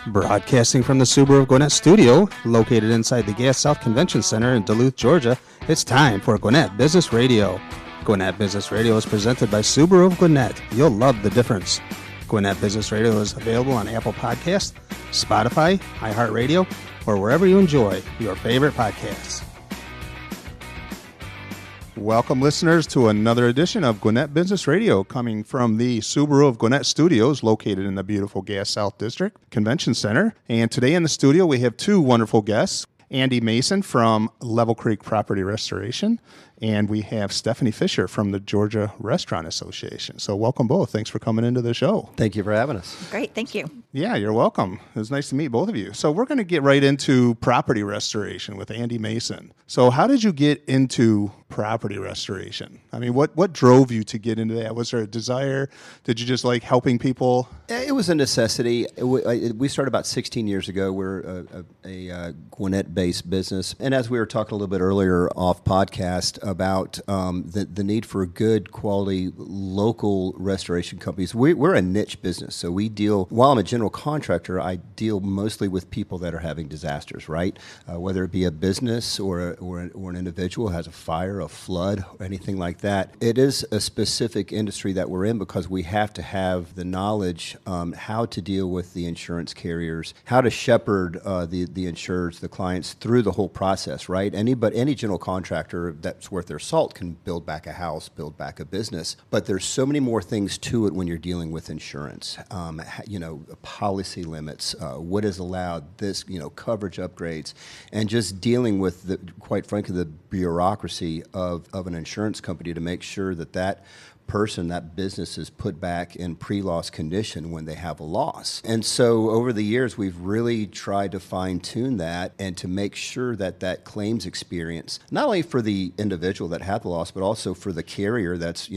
Broadcasting from the Subaru of Gwinnett studio, located inside the Gas South Convention Center in Duluth, Georgia, it's time for Gwinnett Business Radio. Gwinnett Business Radio is presented by Subaru of Gwinnett. You'll love the difference. Gwinnett Business Radio is available on Apple Podcasts, Spotify, iHeartRadio, or wherever you enjoy your favorite podcasts. Welcome, listeners, to another edition of Gwinnett Business Radio, coming from the Subaru of Gwinnett studios, located in the beautiful Gas South District Convention Center. And today in the studio, we have two wonderful guests, Andy Mason from Level Creek Property Restoration, and we have Stephanie Fisher from the Georgia Restaurant Association. So welcome both. Thanks for coming into the show. Thank you for having us. Great, thank you. Yeah, you're welcome. It was nice to meet both of you. So we're going to get right into property restoration with Andy Mason. So how did you get into property restoration? I mean, what drove you to get into that? Was there a desire? Did you just like helping people? It was a necessity. We started about 16 years ago. We're a Gwinnett-based business. And as we were talking a little bit earlier off podcast about the need for good quality local restoration companies, we're a niche business. So we deal, while I'm a general contractor, I deal mostly with people that are having disasters, right? Whether it be a business or an individual who has a fire, a flood, or anything like that. It is a specific industry that we're in because we have to have the knowledge how to deal with the insurance carriers, how to shepherd the insureds, the clients through the whole process, right? Any general contractor that's worth their salt can build back a house, build back a business, but there's so many more things to it when you're dealing with insurance. Policy limits, what is allowed, this, coverage upgrades, and just dealing with quite frankly, the bureaucracy of an insurance company to make sure that person, that business is put back in pre-loss condition when they have a loss. And so over the years, we've really tried to fine-tune that and to make sure that claims experience, not only for the individual that had the loss, but also for the carrier that's,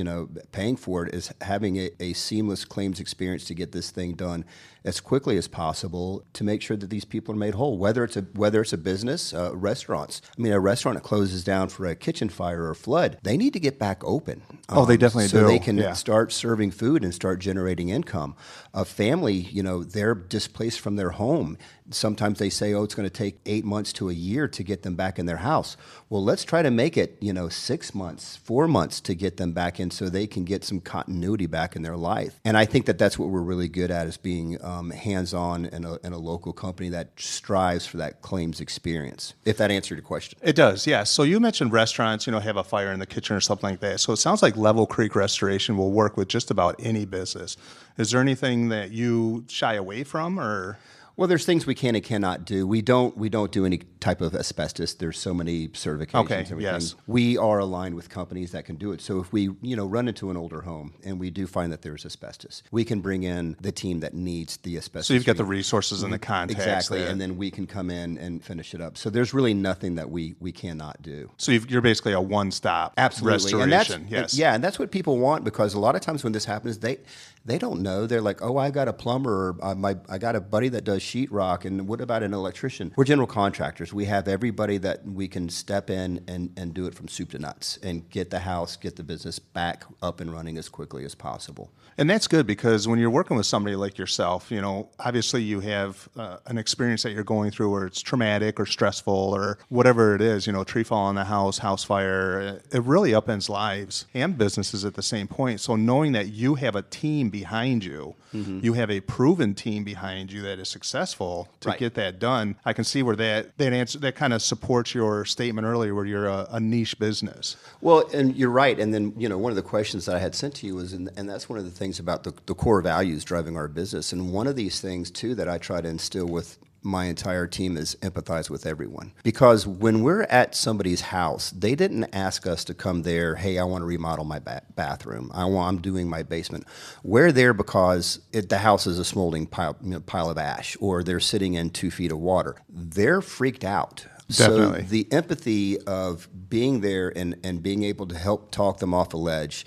paying for it, is having a seamless claims experience to get this thing done as quickly as possible to make sure that these people are made whole, whether it's a business, restaurants. I mean, a restaurant that closes down for a kitchen fire or a flood, they need to get back open. They definitely do. So they can start serving food and start generating income. A family, they're displaced from their home. Sometimes they say, it's going to take 8 months to a year to get them back in their house. Well, let's try to make it, 6 months, 4 months to get them back in so they can get some continuity back in their life. And I think that's what we're really good at, is being hands-on in a local company that strives for that claims experience, if that answered your question. It does, yes. So you mentioned restaurants, have a fire in the kitchen or something like that. So it sounds like Level Creek Restoration will work with just about any business. Is there anything that you shy away from, or? Well, there's things we can and cannot do. We don't do any type of asbestos. There's so many certifications and everything. Yes. We are aligned with companies that can do it. So if we, run into an older home and we do find that there's asbestos, we can bring in the team that needs the asbestos. So you've got the resources and the contacts. Exactly, and then we can come in and finish it up. So there's really nothing that we cannot do. So you're basically a one-stop Absolutely. restoration. Yes. And that's what people want, because a lot of times when this happens, they don't know. They're like, I got a plumber, or I got a buddy that does sheetrock, and what about an electrician? We're general contractors. We have everybody that we can step in and do it from soup to nuts and get the business back up and running as quickly as possible. And that's good, because when you're working with somebody like yourself, obviously you have an experience that you're going through where it's traumatic or stressful or whatever it is, tree fall in the house fire. It really upends lives and businesses at the same point. So knowing that you have a team behind you, you have a proven team behind you that is successful to get that done. I can see where that kind of supports your statement earlier, where you're a niche business. Well, and you're right. And then, one of the questions that I had sent to you was, and that's one of the things about the core values driving our business. And one of these things, too, that I try to instill with my entire team is empathize with everyone. Because when we're at somebody's house, they didn't ask us to come there, hey, I want to remodel my bathroom. I'm doing my basement. We're there because the house is a smoldering pile of ash, or they're sitting in 2 feet of water. They're freaked out. Definitely. So the empathy of being there and being able to help talk them off a ledge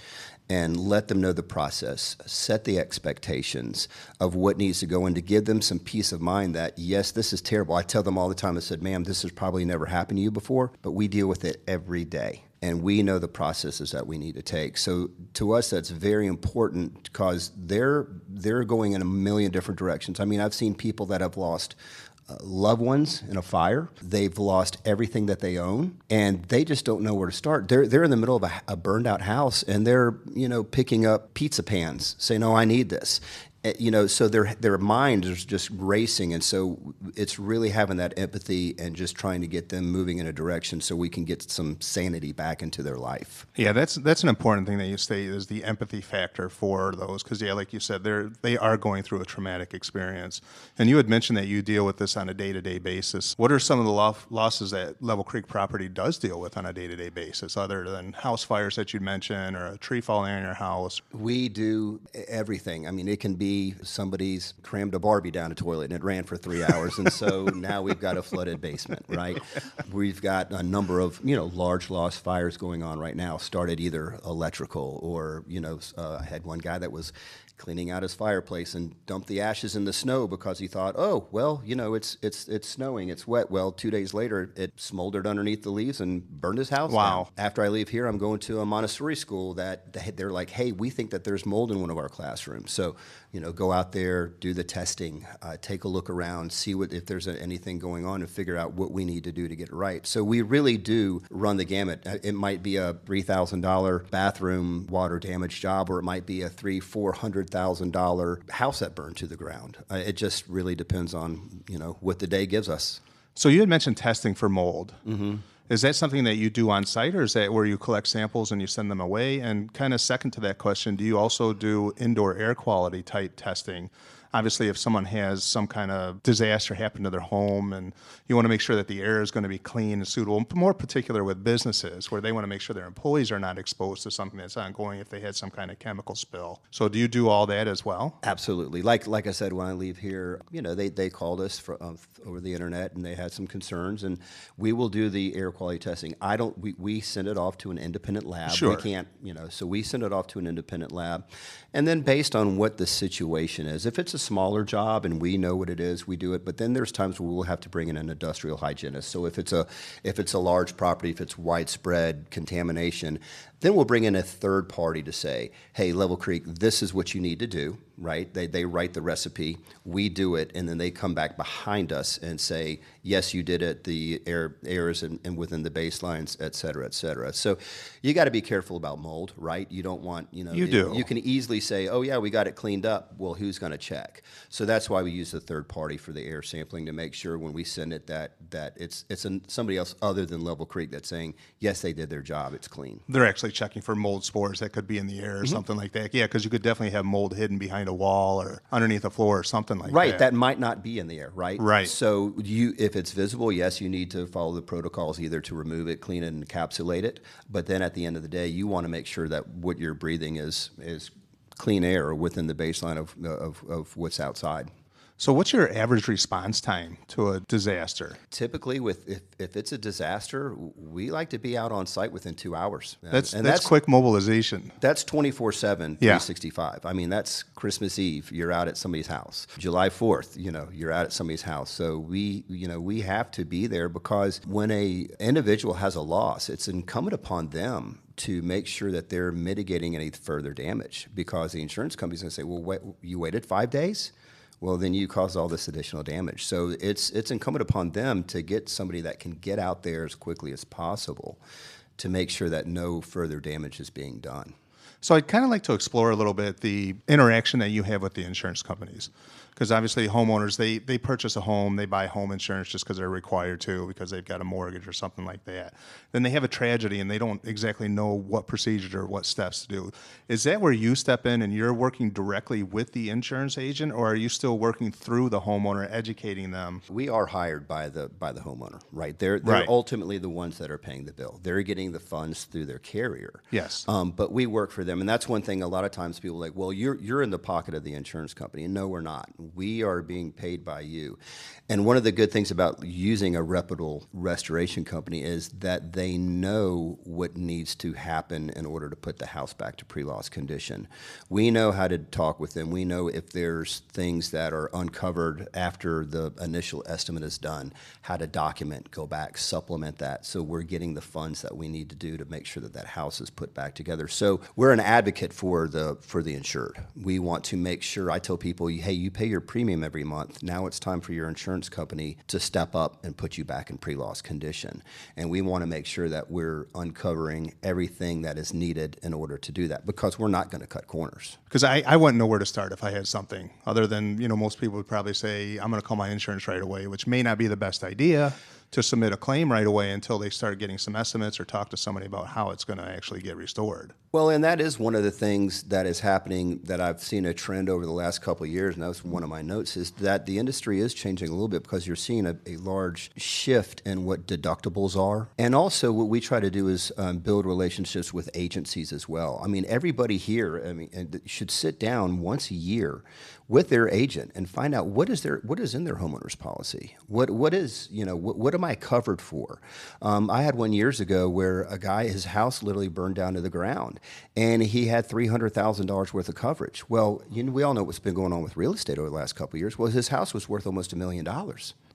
and let them know the process, set the expectations of what needs to go in, to give them some peace of mind that, yes, this is terrible. I tell them all the time, I said, ma'am, this has probably never happened to you before, but we deal with it every day. and we know the processes that we need to take. So to us, that's very important because they're going in a million different directions. I mean, I've seen people that have lost loved ones in a fire. They've lost everything that they own, and they just don't know where to start. They're in the middle of a burned out house, and they're picking up pizza pans, saying, "Oh, I need this." So their mind is just racing, and so it's really having that empathy and just trying to get them moving in a direction so we can get some sanity back into their life. Yeah, that's an important thing that you state is the empathy factor for those, because like you said, they are going through a traumatic experience, and you had mentioned that you deal with this on a day-to-day basis. What are some of the losses that Level Creek Property does deal with on a day-to-day basis, other than house fires that you mentioned or a tree falling on your house? We do everything. I mean, it can be somebody's crammed a Barbie down a toilet and it ran for 3 hours, and so now we've got a flooded basement, right? We've got a number of large loss fires going on right now. Started either electrical or I had one guy that was cleaning out his fireplace and dumped the ashes in the snow because he thought, oh, well, it's snowing, it's wet. Well, 2 days later, it smoldered underneath the leaves and burned his house down. After I leave here, I'm going to a Montessori school that they're like, hey, we think that there's mold in one of our classrooms. So, go out there, do the testing, take a look around, see if there's anything going on and figure out what we need to do to get it right. So we really do run the gamut. It might be a $3,000 bathroom water damage job, or it might be a $400,000 house that burned to the ground. It just really depends on, what the day gives us. So you had mentioned testing for mold. Mm-hmm. Is that something that you do on site, or is that where you collect samples and you send them away? And kind of second to that question, do you also do indoor air quality type testing? Obviously, if someone has some kind of disaster happen to their home, and you want to make sure that the air is going to be clean and suitable, more particular with businesses where they want to make sure their employees are not exposed to something that's ongoing if they had some kind of chemical spill. So do you do all that as well? Absolutely. Like I said, when I leave here, they called us over the internet and they had some concerns, and we will do the air quality testing. We send it off to an independent lab. Sure. We can't, so we send it off to an independent lab. And then based on what the situation is, if it's a smaller job and we know what it is, we do it. But then there's times where we'll have to bring in an industrial hygienist. So if it's a large property, if it's widespread contamination, then we'll bring in a third party to say, hey, Level Creek, this is what you need to do, right? They write the recipe, we do it, and then they come back behind us and say, yes, you did it, the errors and within the baselines, et cetera, et cetera. So you got to be careful about mold, right? You don't want, You do. You can easily say, oh, yeah, we got it cleaned up. Well, who's going to check? So that's why we use the third party for the air sampling, to make sure when we send it that it's somebody else other than Level Creek that's saying, yes, they did their job, it's clean. They're actually checking for mold spores that could be in the air or something like that. Yeah, because you could definitely have mold hidden behind a wall or underneath a floor or something like that. Right, that might not be in the air, right? Right. So if it's visible, yes, you need to follow the protocols either to remove it, clean it, and encapsulate it. But then at the end of the day, you want to make sure that what you're breathing is clean air within the baseline of what's outside. So what's your average response time to a disaster? Typically, if it's a disaster, we like to be out on site within 2 hours. That's quick mobilization. That's 24/7, 365. I mean, that's Christmas Eve, you're out at somebody's house. July 4th, you're out at somebody's house. So we have to be there, because when a individual has a loss, it's incumbent upon them to make sure that they're mitigating any further damage, because the insurance company's going to say, well, you waited 5 days? Well, then you caused all this additional damage. So it's incumbent upon them to get somebody that can get out there as quickly as possible to make sure that no further damage is being done. So I'd kind of like to explore a little bit the interaction that you have with the insurance companies. Because obviously homeowners, they purchase a home, they buy home insurance just because they're required to, because they've got a mortgage or something like that. Then they have a tragedy and they don't exactly know what procedure or what steps to do. Is that where you step in and you're working directly with the insurance agent, or are you still working through the homeowner, educating them? We are hired by the homeowner, right? They're Right. ultimately the ones that are paying the bill. They're getting the funds through their carrier. Yes. But we work for them, and that's one thing. A lot of times people are like, well, you're in the pocket of the insurance company, and no, we're not. We are being paid by you. And one of the good things about using a reputable restoration company is that they know what needs to happen in order to put the house back to pre-loss condition. We know how to talk with them. We know if there's things that are uncovered after the initial estimate is done, how to document, go back, supplement that, so we're getting the funds that we need to do to make sure that that house is put back together. So we're an advocate for the insured. We want to make sure, I tell people, hey, you pay your premium every month. Now it's time for your insurance company to step up and put you back in pre-loss condition. And we want to make sure that we're uncovering everything that is needed in order to do that, because we're not going to cut corners. Because I wouldn't know where to start if I had something other than, most people would probably say, I'm going to call my insurance right away, which may not be the best idea to submit a claim right away until they start getting some estimates or talk to somebody about how it's going to actually get restored. Well, and that is one of the things that is happening that I've seen a trend over the last couple of years, and that was one of my notes, is that the industry is changing a little bit because you're seeing a large shift in what deductibles are. And also what we try to do is build relationships with agencies as well. I mean, everybody here should sit down once a year with their agent and find out what is in their homeowner's policy. What am I covered for? I had one years ago where a guy, his house literally burned down to the ground, and he had $300,000 worth of coverage. Well, we all know what's been going on with real estate over the last couple of years. Well, his house was worth almost $1 million.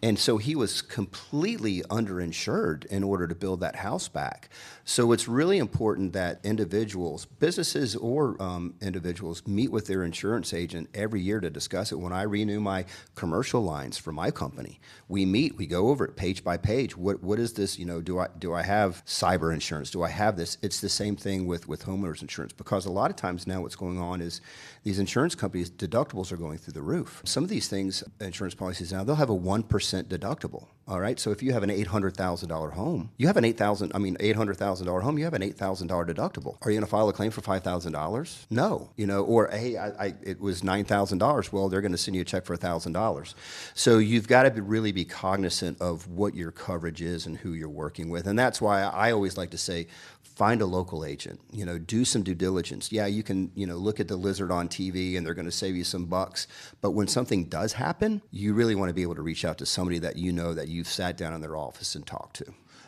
And so he was completely underinsured in order to build that house back. So it's really important that individuals, businesses or individuals, meet with their insurance agent every year to discuss it. When I renew my commercial lines for my company, we meet, we go over it page by page. What is this? Do I have cyber insurance? Do I have this? It's the same thing with homeowners insurance, because a lot of times now what's going on is these insurance companies, deductibles are going through the roof. Some of these things, insurance policies now, they'll have a 1% deductible. All right. So if you have an $800,000 home, you have an $800,000 home, you have an $8,000 deductible. Are you going to file a claim for $5,000? No. Or hey, it was $9,000. Well, they're going to send you a check for $1,000. So you've got to really be cognizant of what your coverage is and who you're working with. And that's why I always like to say, find a local agent, do some due diligence. Yeah, you can, look at the lizard on TV and they're going to save you some bucks. But when something does happen, you really want to be able to reach out to somebody that that you've sat down in their office and talked to.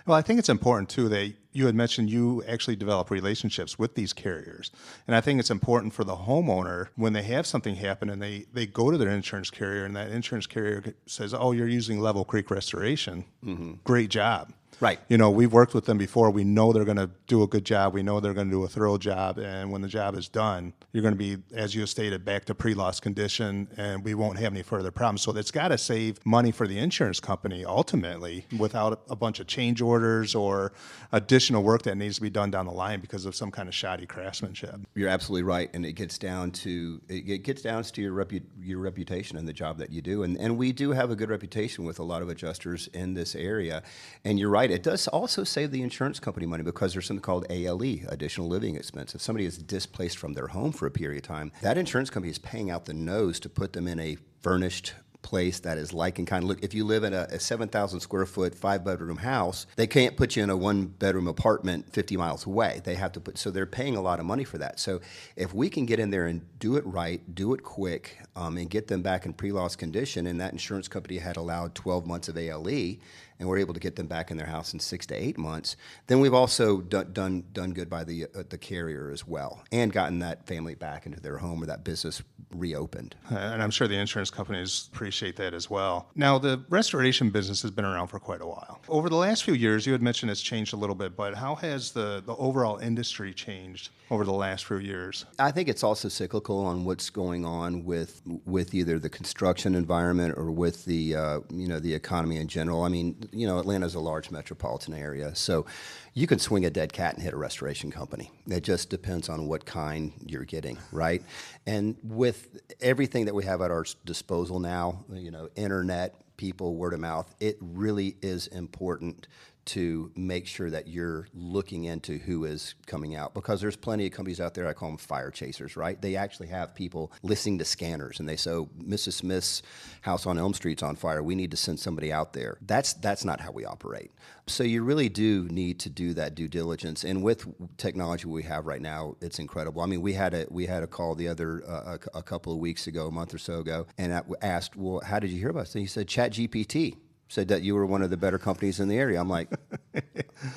Well, I think it's important, too, that you had mentioned you actually develop relationships with these carriers. And I think it's important for the homeowner, when they have something happen and they go to their insurance carrier and that insurance carrier says, oh, you're using Level Creek Restoration. Mm-hmm. Great job. Right. We've worked with them before. We know they're going to do a good job. We know they're going to do a thorough job. And when the job is done, you're going to be, as you stated, back to pre-loss condition, and we won't have any further problems. So it's got to save money for the insurance company ultimately, without a bunch of change orders or additional work that needs to be done down the line because of some kind of shoddy craftsmanship. You're absolutely right, and it gets down to your reputation and the job that you do. And we do have a good reputation with a lot of adjusters in this area. And you're right. It does also save the insurance company money because there's something called ALE, additional living expense. If somebody is displaced from their home for a period of time, that insurance company is paying out the nose to put them in a furnished place that is like and kind. Look, if you live in a 7,000 square foot, 5-bedroom house, they can't put you in a 1-bedroom apartment 50 miles away. They have to so they're paying a lot of money for that. So if we can get in there and do it right, do it quick, and get them back in pre-loss condition, and that insurance company had allowed 12 months of ALE, and we're able to get them back in their house in 6 to 8 months, then we've also done good by the carrier as well, and gotten that family back into their home or that business reopened. And I'm sure the insurance companies appreciate that as well. Now, the restoration business has been around for quite a while. Over the last few years, you had mentioned it's changed a little bit, but how has the overall industry changed over the last few years? I think it's also cyclical on what's going on with either the construction environment or with the the economy in general. I mean, Atlanta's a large metropolitan area, so you can swing a dead cat and hit a restoration company. It just depends on what kind you're getting, right? And with everything that we have at our disposal now, internet, people, word of mouth, it really is important to make sure that you're looking into who is coming out, because there's plenty of companies out there, I call them fire chasers, right? They actually have people listening to scanners, and they say, oh, Mrs. Smith's house on Elm Street's on fire. We need to send somebody out there. That's not how we operate. So you really do need to do that due diligence. And with technology we have right now, it's incredible. I mean, we had a call the other a couple of weeks ago, a month or so ago, and I asked, well, how did you hear about this? And he said, ChatGPT said that you were one of the better companies in the area. I'm like,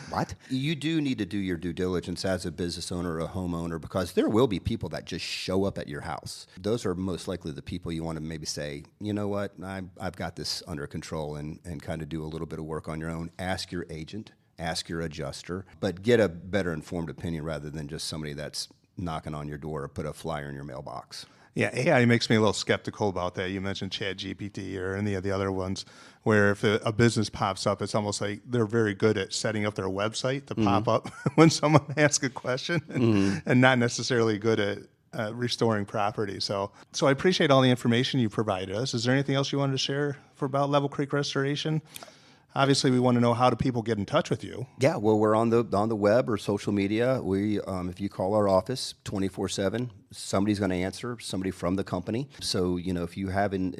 what? You do need to do your due diligence as a business owner or a homeowner, because there will be people that just show up at your house. Those are most likely the people you want to maybe say, you know what, I've got this under control, and kind of do a little bit of work on your own. Ask your agent, ask your adjuster, but get a better informed opinion rather than just somebody that's knocking on your door or put a flyer in your mailbox. Yeah, AI makes me a little skeptical about that. You mentioned ChatGPT or any of the other ones, where if a business pops up, it's almost like they're very good at setting up their website to pop up when someone asks a question, and not necessarily good at restoring property. So I appreciate all the information you provided us. Is there anything else you wanted to share about Level Creek Restoration? Obviously, we want to know, how do people get in touch with you? Yeah, well, we're on the web or social media. We, if you call our office 24/7, somebody's going to answer, somebody from the company. So, if you're having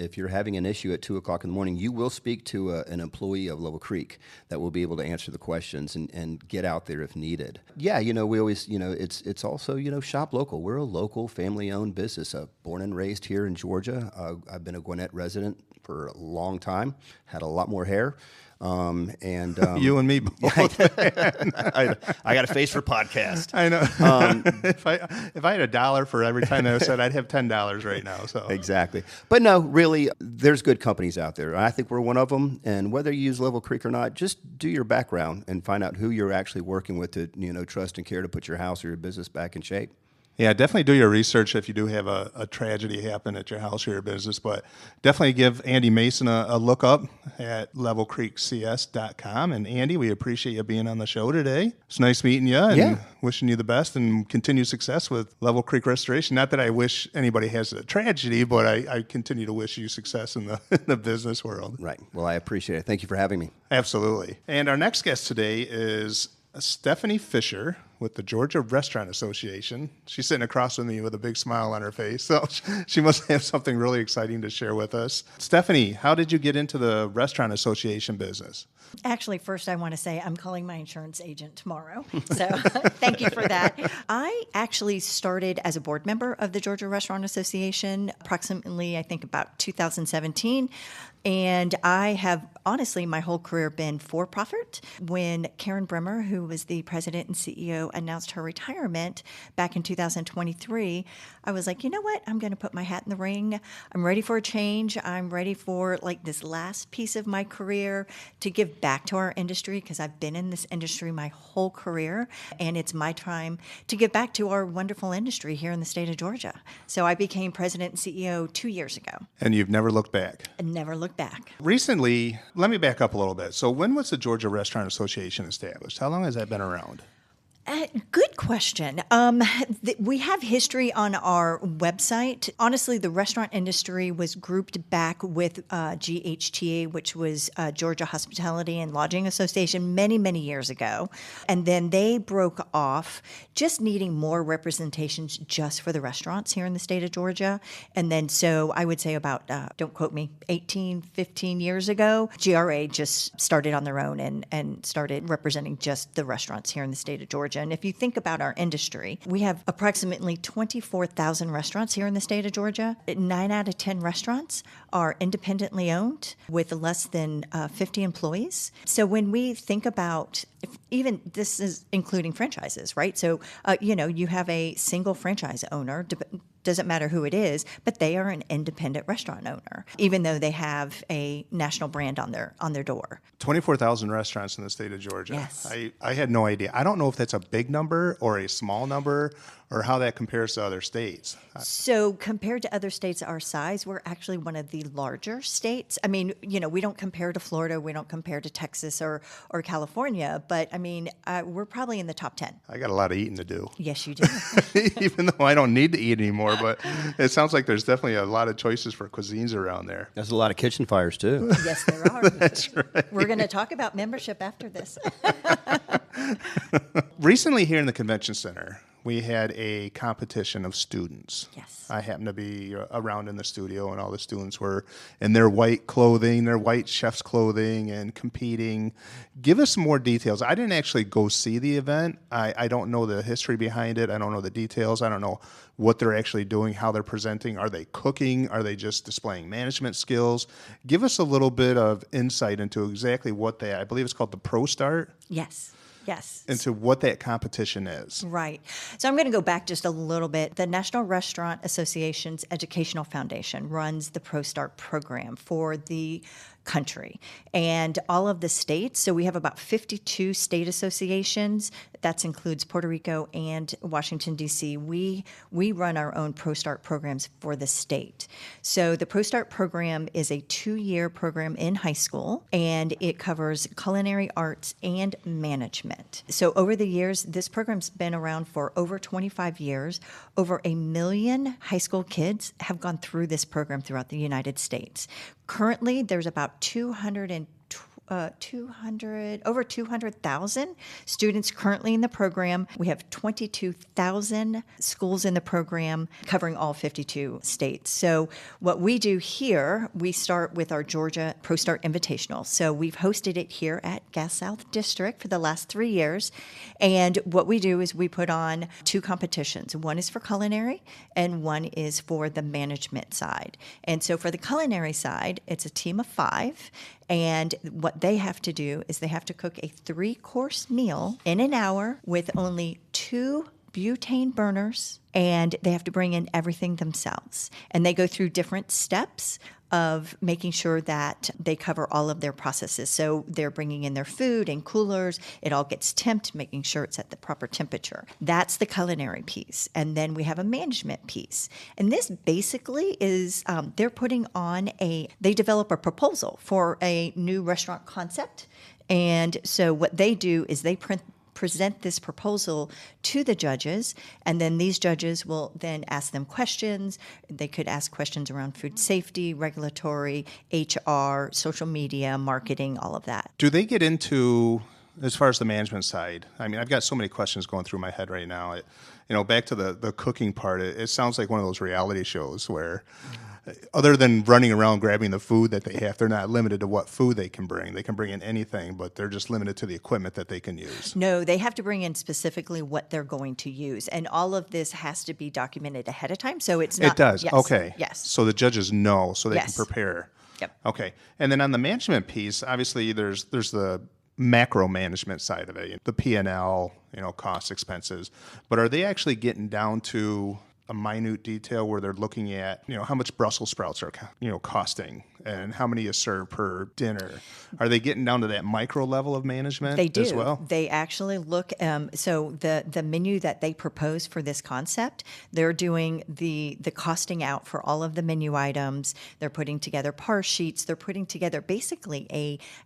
an issue at 2:00 in the morning, you will speak to an employee of Level Creek that will be able to answer the questions and get out there if needed. Yeah, we always, it's also, shop local. We're a local family-owned business, born and raised here in Georgia. I've been a Gwinnett resident for a long time, had a lot more hair. You and me both. I got a face for podcast. I know. If I had $1 for every time I said, I'd have $10 right now. So exactly. But no, really, there's good companies out there. I think we're one of them. And whether you use Level Creek or not, just do your background and find out who you're actually working with to trust and care to put your house or your business back in shape. Yeah, definitely do your research if you do have a tragedy happen at your house or your business. But definitely give Andy Mason a look up at levelcreekcs.com. And Andy, we appreciate you being on the show today. It's nice meeting you, and wishing you the best and continued success with Level Creek Restoration. Not that I wish anybody has a tragedy, but I continue to wish you success in the business world. Right. Well, I appreciate it. Thank you for having me. Absolutely. And our next guest today is Stephanie Fisher with the Georgia Restaurant Association. She's sitting across from me with a big smile on her face, so she must have something really exciting to share with us. Stephanie, how did you get into the Restaurant Association business? Actually, first I want to say I'm calling my insurance agent tomorrow, so thank you for that. I actually started as a board member of the Georgia Restaurant Association approximately, I think, about 2017. And I have, honestly, my whole career been for-profit. When Karen Bremer, who was the president and CEO, announced her retirement back in 2023, I was like, you know what? I'm going to put my hat in the ring. I'm ready for a change. I'm ready for this last piece of my career to give back to our industry, because I've been in this industry my whole career, and it's my time to give back to our wonderful industry here in the state of Georgia. So I became president and CEO 2 years ago. And you've never looked back? I never looked back. Recently, let me back up a little bit. So when was the Georgia Restaurant Association established? How long has that been around? Good question. We have history on our website. Honestly, the restaurant industry was grouped back with GHTA, which was Georgia Hospitality and Lodging Association, many, many years ago. And then they broke off, just needing more representations just for the restaurants here in the state of Georgia. And then so I would say about, don't quote me, 15 years ago, GRA just started on their own and started representing just the restaurants here in the state of Georgia. And if you think about our industry, we have approximately 24,000 restaurants here in the state of Georgia. 9 out of 10 restaurants are independently owned with less than 50 employees. So when we think about, even this is including franchises, right? So, you have a single franchise owner, doesn't matter who it is, but they are an independent restaurant owner, even though they have a national brand on their door. 24,000 restaurants in the state of Georgia. Yes. I had no idea. I don't know if that's a big number or a small number or how that compares to other states. So compared to other states our size, we're actually one of the larger states. I mean, we don't compare to Florida, we don't compare to Texas or California, but I mean, we're probably in the top 10. I got a lot of eating to do. Yes, you do. Even though I don't need to eat anymore, but it sounds like there's definitely a lot of choices for cuisines around there. There's a lot of kitchen fires, too. Yes, there are. That's right. We're going to talk about membership after this. Recently here in the convention center, we had a competition of students. Yes. I happened to be around in the studio, and all the students were in their white clothing, their white chef's clothing, and competing. Give us some more details. I didn't actually go see the event. I don't know the history behind it. I don't know the details. I don't know what they're actually doing, how they're presenting. Are they cooking? Are they just displaying management skills? Give us a little bit of insight into exactly what I believe it's called the Pro Start. Yes. Yes. Into what that competition is. Right. So I'm going to go back just a little bit. The National Restaurant Association's Educational Foundation runs the Pro Start program for the country and all of the states. So we have about 52 state associations. That includes Puerto Rico and Washington, D.C. We run our own Pro Start programs for the state. So the Pro Start program is a 2-year program in high school, and it covers culinary arts and management. So over the years, this program's been around for over 25 years. Over 1 million high school kids have gone through this program throughout the United States. Currently, there's about over 200,000 students currently in the program. We have 22,000 schools in the program covering all 52 states. So what we do here, we start with our Georgia Pro Start Invitational. So we've hosted it here at Gas South District for the last 3 years. And what we do is we put on 2 competitions. One is for culinary and one is for the management side. And so for the culinary side, it's a team of 5. And what they have to do is they have to cook a 3-course meal in an hour with only 2 butane burners, and they have to bring in everything themselves. And they go through different steps of making sure that they cover all of their processes. So they're bringing in their food and coolers. It all gets temped, making sure it's at the proper temperature. That's the culinary piece. And then we have a management piece. And this basically is, they're putting on they develop a proposal for a new restaurant concept. And so what they do is they present this proposal to the judges, and then these judges will then ask them questions. They could ask questions around food safety, regulatory, HR, social media, marketing, all of that. Do they get into, as far as the management side, I mean, I've got so many questions going through my head right now. Back to the cooking part, it sounds like one of those reality shows where other than running around grabbing the food that they have, they're not limited to what food they can bring. They can bring in anything, but they're just limited to the equipment that they can use. No, they have to bring in specifically what they're going to use. And all of this has to be documented ahead of time. So it's not. It does. Yes, okay. Yes. So the judges know, so they Yes. can prepare. Yep. Okay. And then on the management piece, obviously there's the macro management side of it, the P&L, costs, expenses. But are they actually getting down to a minute detail where they're looking at, how much Brussels sprouts are, costing and how many is served per dinner? Are they getting down to that micro level of management They do. as well? They actually look, so the menu that they propose for this concept, they're doing the costing out for all of the menu items. They're putting together par sheets. They're putting together basically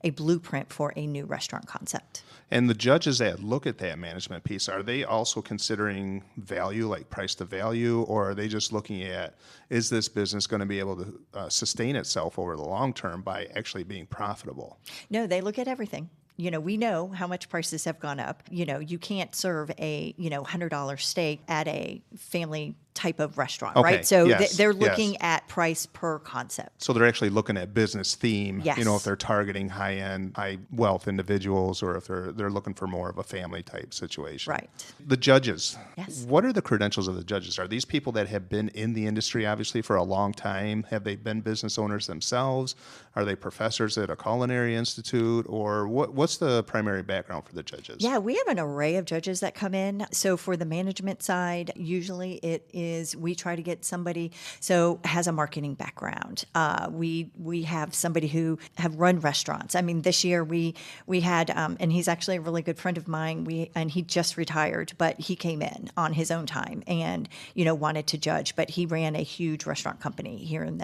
a blueprint for a new restaurant concept. And the judges that look at that management piece, are they also considering value, like price to value, or are they just looking at, is this business going to be able to sustain itself over the long term by actually being profitable? No, they look at everything. We know how much prices have gone up. You can't serve a, $100 steak at a family type of restaurant, Okay, right? So yes, they're looking at price per concept. So they're actually looking at business theme, Yes. if they're targeting high-end, high-wealth individuals, or if they're looking for more of a family-type situation. Right. The judges. Yes. What are the credentials of the judges? Are these people that have been in the industry, obviously, for a long time? Have they been business owners themselves? Are they professors at a culinary institute? Or what's the primary background for the judges? Yeah, we have an array of judges that come in. So for the management side, usually it is is we try to get somebody so has a marketing background. We have somebody who have run restaurants. I mean, this year we had, and he's actually a really good friend of mine. And he just retired, but he came in on his own time and wanted to judge. But he ran a huge restaurant company here in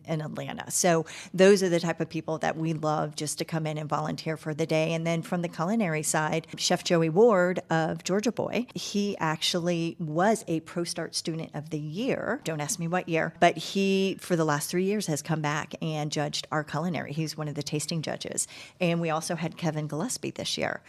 Atlanta. So those are the type of people that we love just to come in and volunteer for the day. And then from the culinary side, Chef Joey Ward of Georgia Boy, he actually was a ProStart Student of the Year. Don't ask me what year, but he, for the last 3 years, has come back and judged our culinary. He's one of the tasting judges. And we also had Kevin Gillespie this year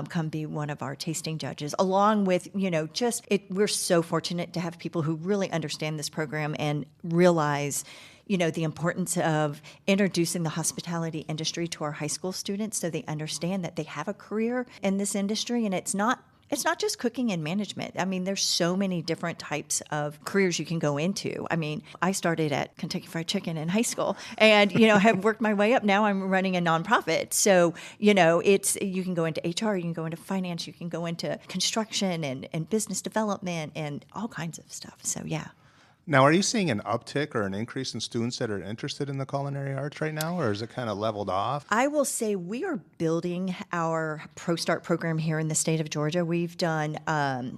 come be one of our tasting judges, along with, we're so fortunate to have people who really understand this program and realize the importance of introducing the hospitality industry to our high school students so they understand that they have a career in this industry. And it's not just cooking and management. I mean, there's so many different types of careers you can go into. I mean, I started at Kentucky Fried Chicken in high school and, have worked my way up. Now I'm running a nonprofit. So, you can go into HR, you can go into finance, you can go into construction and business development and all kinds of stuff. So, yeah. Now, are you seeing an uptick or an increase in students that are interested in the culinary arts right now, or is it kind of leveled off? I will say we are building our ProStart program here in the state of Georgia. We've done,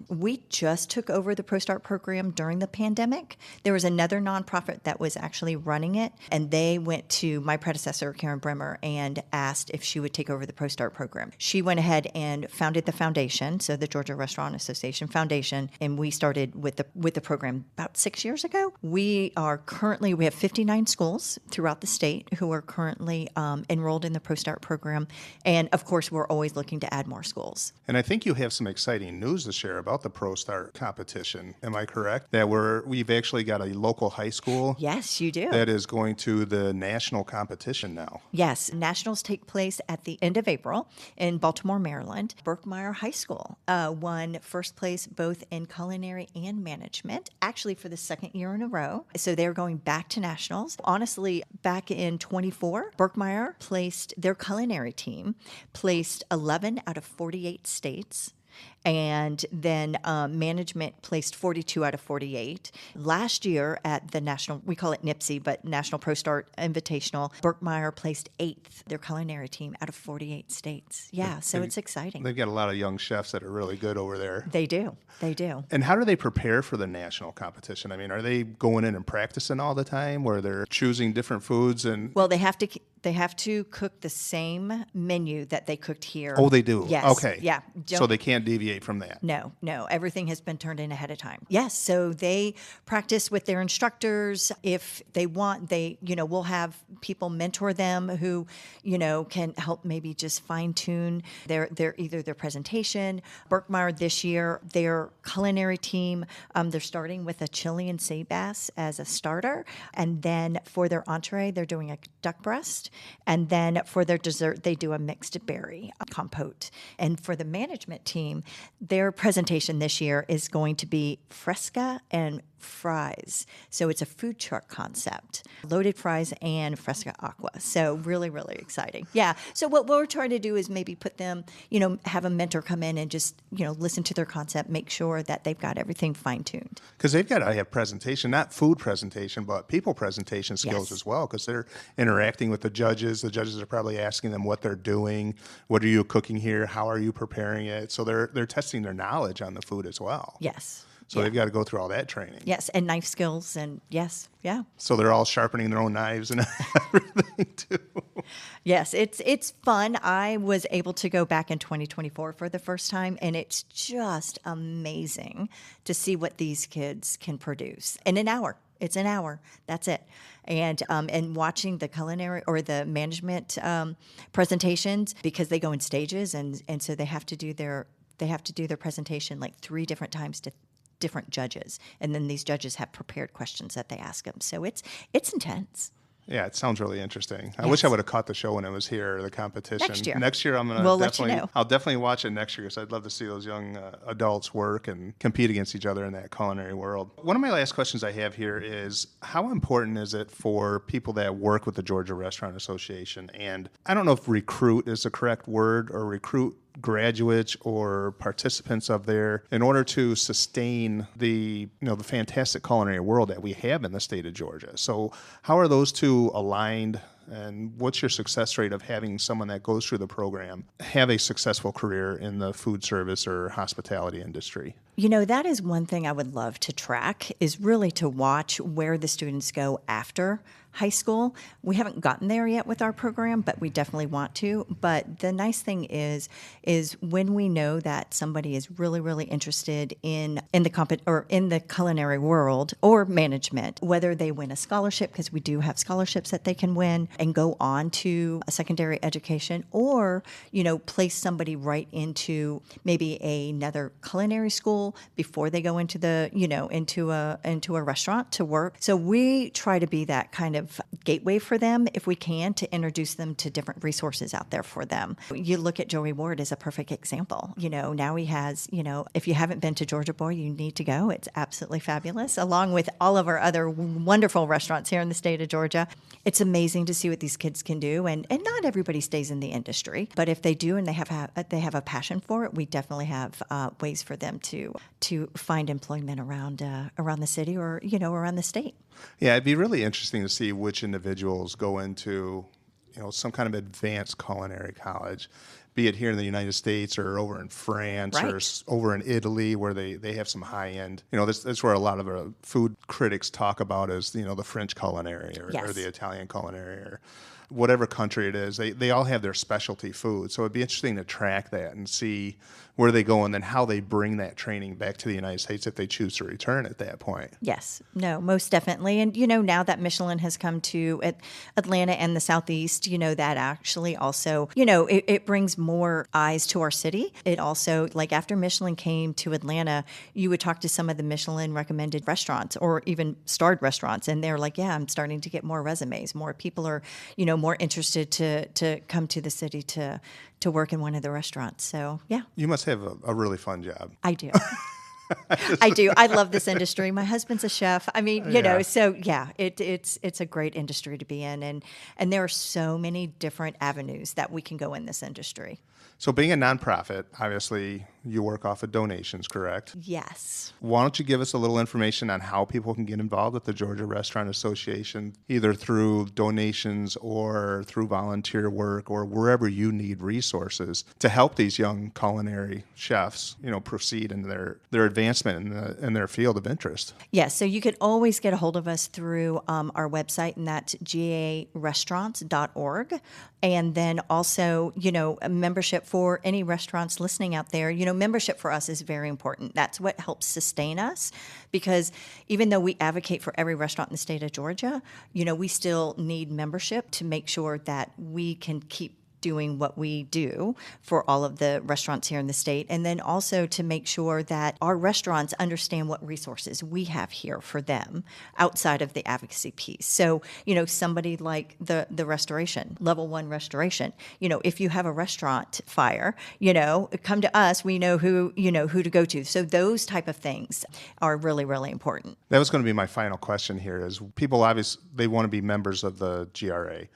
we just took over the ProStart program during the pandemic. There was another nonprofit that was actually running it, and they went to my predecessor, Karen Bremer, and asked if she would take over the ProStart program. She went ahead and founded the foundation, so the Georgia Restaurant Association Foundation, and we started with the program about 6 years ago. We have 59 schools throughout the state who are currently enrolled in the ProStart program. And of course, we're always looking to add more schools. And I think you have some exciting news to share about the ProStart competition. Am I correct? That we've actually got a local high school. Yes, you do. That is going to the national competition now. Yes. Nationals take place at the end of April in Baltimore, Maryland. Berkmeyer High School won first place both in culinary and management, actually for the second year in a row. So they're going back to nationals. Honestly, back in 24, Berkmeyer placed their culinary team, placed 11 out of 48 states. And then management placed 42 out of 48. Last year at the national, we call it NIPSI, but National ProStart Invitational, Berkmeyer placed 8th, their culinary team, out of 48 states. Yeah, so it's exciting. They've got a lot of young chefs that are really good over there. They do. They do. And how do they prepare for the national competition? I mean, are they going in and practicing all the time where they're choosing different foods? Well, they have to cook the same menu that they cooked here. Oh, they do? Yes. Okay. Yeah. So they can't deviate from that? No. Everything has been turned in ahead of time. Yes. So they practice with their instructors. If they want, we'll have people mentor them who, can help maybe just fine tune either their presentation. Berkmeyer this year, their culinary team, they're starting with a Chilean sea bass as a starter. And then for their entree, they're doing a duck breast. And then for their dessert, they do a mixed berry compote. And for the management team, their presentation this year is going to be fresca and fries. So it's a food truck concept, loaded fries and fresca aqua. So really, really exciting. Yeah. So what we're trying to do is maybe put them, have a mentor come in and just, listen to their concept, make sure that they've got everything fine tuned. Because they've got to have presentation, not food presentation, but people presentation skills as well, because they're interacting with the judges. The judges are probably asking them what they're doing. What are you cooking here? How are you preparing it? So they're testing their knowledge on the food as well. Yes. So they've got to go through all that training. Yes, and knife skills, and yes, yeah. So they're all sharpening their own knives and everything too. Yes, it's fun. I was able to go back in 2024 for the first time, and it's just amazing to see what these kids can produce in an hour. It's an hour. That's it. And watching the culinary or the management presentations, because they go in stages, and so they have to do their presentation like 3 different times to different judges, and then these judges have prepared questions that they ask them. So it's intense. Yeah, it sounds really interesting. I wish I would have caught the show when it was here, the competition. Next year I'm going to let you know. I'll definitely watch it next year because I'd love to see those young adults work and compete against each other in that culinary world. One of my last questions I have here is, how important is it for people that work with the Georgia Restaurant Association? And I don't know if recruit is the correct word, or recruit graduates or participants of there in order to sustain the fantastic culinary world that we have in the state of Georgia. So how are those two aligned? And what's your success rate of having someone that goes through the program have a successful career in the food service or hospitality industry? That is one thing I would love to track, is really to watch where the students go after high school. We haven't gotten there yet with our program, but we definitely want to. But the nice thing is when we know that somebody is really, really interested in the culinary world or management, whether they win a scholarship, because we do have scholarships that they can win and go on to a secondary education, or place somebody right into maybe another culinary school before they go into the into a restaurant to work. So we try to be that kind of gateway for them, if we can, to introduce them to different resources out there for them. You look at Joey Ward as a perfect example. Now he has, if you haven't been to Georgia Boy, you need to go. It's absolutely fabulous, along with all of our other wonderful restaurants here in the state of Georgia. It's amazing to see what these kids can do, and not everybody stays in the industry, but if they do and they have a passion for it, we definitely have ways for them to find employment around the city or around the state. Yeah, it'd be really interesting to see which individuals go into, some kind of advanced culinary college, be it here in the United States or over in France or over in Italy, where they have some high end. That's where a lot of food critics talk about is the French culinary or the Italian culinary or whatever country it is. They all have their specialty food, so it'd be interesting to track that and see where they go and then how they bring that training back to the United States if they choose to return at that point. Yes, no, most definitely. And, now that Michelin has come to Atlanta and the Southeast, that actually also, it brings more eyes to our city. It also, like after Michelin came to Atlanta, you would talk to some of the Michelin recommended restaurants or even starred restaurants, and they're like, yeah, I'm starting to get more resumes. More people are, more interested to come to the city to work in one of the restaurants. So, yeah. You must have a really fun job. I do. I do. I love this industry. My husband's a chef. I mean, so yeah, it's a great industry to be in. And there are so many different avenues that we can go in this industry. So being a nonprofit, obviously you work off of donations, correct? Yes. Why don't you give us a little information on how people can get involved with the Georgia Restaurant Association, either through donations or through volunteer work or wherever you need resources to help these young culinary chefs, proceed in their advancement in their field of interest? Yes. So you could always get a hold of us through our website, and that's garestrants.org. And then also, a membership for any restaurants listening out there. Membership for us is very important. That's what helps sustain us, because even though we advocate for every restaurant in the state of Georgia, we still need membership to make sure that we can keep doing what we do for all of the restaurants here in the state, and then also to make sure that our restaurants understand what resources we have here for them outside of the advocacy piece. So, somebody like the restoration, level 1 restoration, if you have a restaurant fire, come to us, we know who to go to. So those type of things are really, really important. That was going to be my final question here is people obviously, they want to be members of the GRA.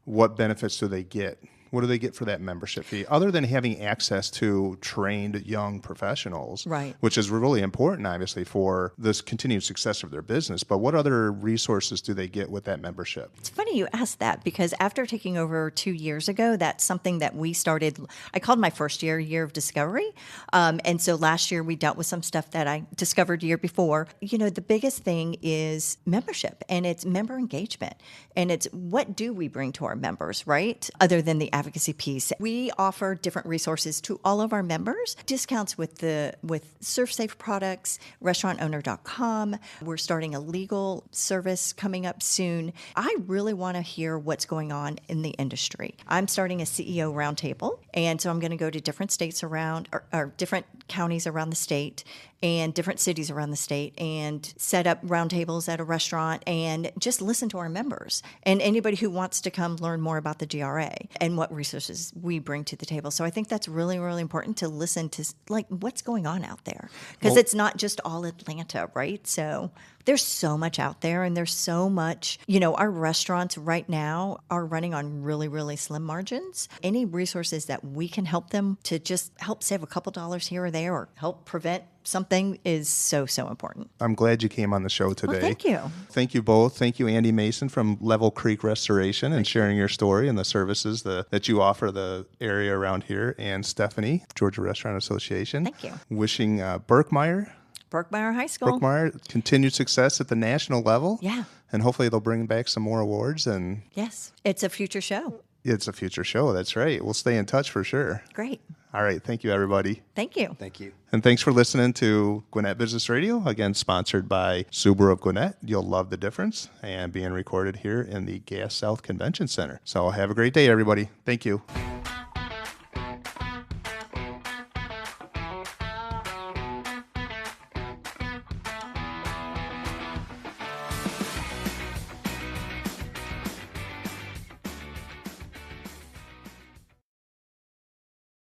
What benefits do they get? What do they get for that membership fee, other than having access to trained young professionals, right? Which is really important, obviously, for this continued success of their business. But what other resources do they get with that membership? It's funny you asked that, because after taking over 2 years ago, that's something that we started. I called my first year of discovery. And so last year we dealt with some stuff that I discovered the year before. The biggest thing is membership, and it's member engagement. And it's what do we bring to our members, right? Other than the advocacy piece. We offer different resources to all of our members, discounts with ServSafe products, restaurantowner.com. We're starting a legal service coming up soon. I really want to hear what's going on in the industry. I'm starting a CEO roundtable, and so I'm going to go to different states around, or different counties around the state and different cities around the state, and set up roundtables at a restaurant and just listen to our members and anybody who wants to come learn more about the GRA and what resources we bring to the table. So I think that's really, really important to listen to, like, what's going on out there, because it's not just all Atlanta, right? So There's so much out there, and there's so much, our restaurants right now are running on really, really slim margins. Any resources that we can help them to just help save a couple dollars here or there or help prevent something is so, so important. I'm glad you came on the show today. Well, thank you. Thank you both. Thank you, Andy Mason from Level Creek Restoration, and sharing your story and the services that you offer the area around here, and Stephanie, Georgia Restaurant Association. Thank you. Wishing Berkmeyer High School. Berkmeyer continued success at the national level. Yeah. And hopefully they'll bring back some more awards. And Yes, it's a future show. it's a future show. That's right. We'll stay in touch for sure. Great. All right. Thank you, everybody. Thank you. Thank you. And thanks for listening to Gwinnett Business Radio, again sponsored by Subaru of Gwinnett. You'll love the difference, and being recorded here in the Gas South Convention Center. So have a great day, everybody. Thank you.